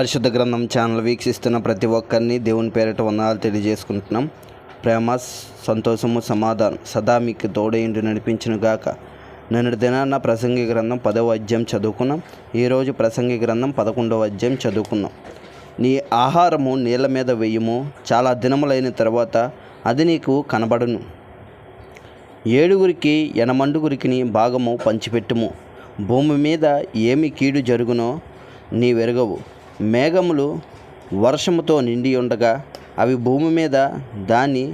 పరిశుద్ధ గ్రంథం ఛానల్ వీక్షిస్తున్న ప్రతి ఒక్కరిని దేవుని పేరిట వందనాలు తెలియజేసుకుంటున్నాం. ప్రేమ, సంతోషము, సమాధానం సదా మీకు తోడేంటి నడిపించును గాక. నిన్నటి దినాన్న ప్రసంగి గ్రంథం 10వ అధ్యాయం చదువుకున్నాం. ఈరోజు ప్రసంగి గ్రంథం 11వ అధ్యాయం చదువుకున్నాం. నీ ఆహారము నీళ్ళ మీద వేయుము, చాలా దినములైన తర్వాత అది నీకు కనబడును. 7 ఎనమండుగురికి భాగము పంచిపెట్టుము. భూమి మీద ఏమి కీడు జరుగునో నీవెరగవు. మేఘములు వర్షముతో నిండి ఉండగా అవి భూమి మీద దాన్ని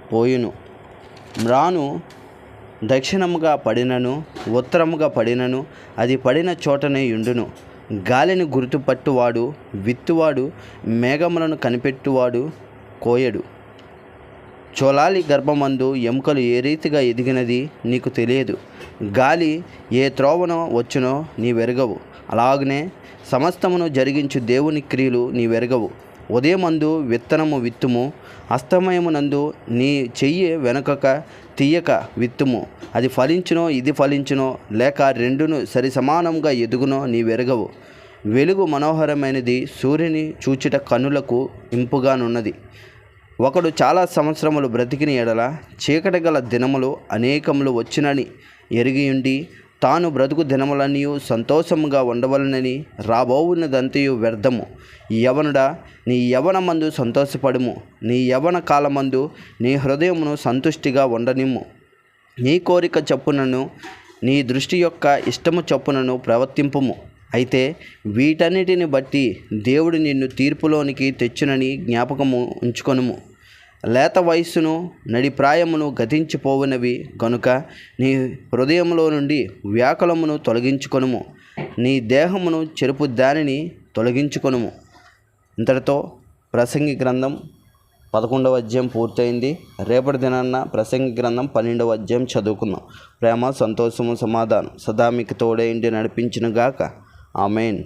పోయును. మ్రాను దక్షిణముగా పడినను ఉత్తరముగా పడినను అది పడిన చోటనే యుండును. గాలిని గుర్తుపట్టువాడు విత్తువాడు, మేఘములను కనిపెట్టువాడు కోయడు. చోళాలి గర్భమందు ఎముకలు ఏ రీతిగా ఎదిగినది నీకు తెలియదు. గాలి ఏ త్రోవనో వచ్చునో నీవెరగవు. అలాగనే సమస్తమును జరిగించు దేవుని క్రియలు నీవెరగవు. ఉదయమందు విత్తనము విత్తుము, అస్తమయమునందు నీ చెయ్యి వెనకక తీయక విత్తుము. అది ఫలించునో ఇది ఫలించునో, లేక రెండును సరి సమానంగా ఎదుగునో నీవెరగవు. వెలుగు మనోహరమైనది, సూర్యుని చూచుట కన్నులకు ఇంపుగానున్నది. ఒకడు చాలా సంవత్సరములు బ్రతికిన ఎడల చీకటి గల దినములు అనేకములు వచ్చినని ఎరిగియుండి తాను బ్రతుకు దినములన్నీ సంతోషముగా ఉండవలనని రాబోవున్నదంతయు వ్యర్థము. యవనుడా, నీ యవనమందు సంతోషపడుము. నీ యవన కాలమందు నీ హృదయమును సంతుష్టిగా ఉండనిమ్ము. నీ కోరిక చొప్పునను నీ దృష్టి యొక్క ఇష్టము చొప్పునను ప్రవర్తింపుము. అయితే వీటన్నిటిని బట్టి దేవుడు నిన్ను తీర్పులోనికి తెచ్చునని జ్ఞాపకము ఉంచుకొనుము. లేత వయస్సును నడిప్రాయమును గతించిపోవునవి గనుక నీ హృదయంలో నుండి వ్యాకులమును తొలగించుకొనుము. నీ దేహమును చెరుపు దానిని తొలగించుకొనుము. ఇంతటితో ప్రసంగి గ్రంథం 11వ అధ్యాయం పూర్తయింది. రేపటి దినాన్న ప్రసంగి గ్రంథం 12వ అధ్యాయం చదువుకుందాం. ప్రేమ, సంతోషము, సమాధానం సదా మీకు తోడేంటి నడిపించును గాక. ఆమేన్.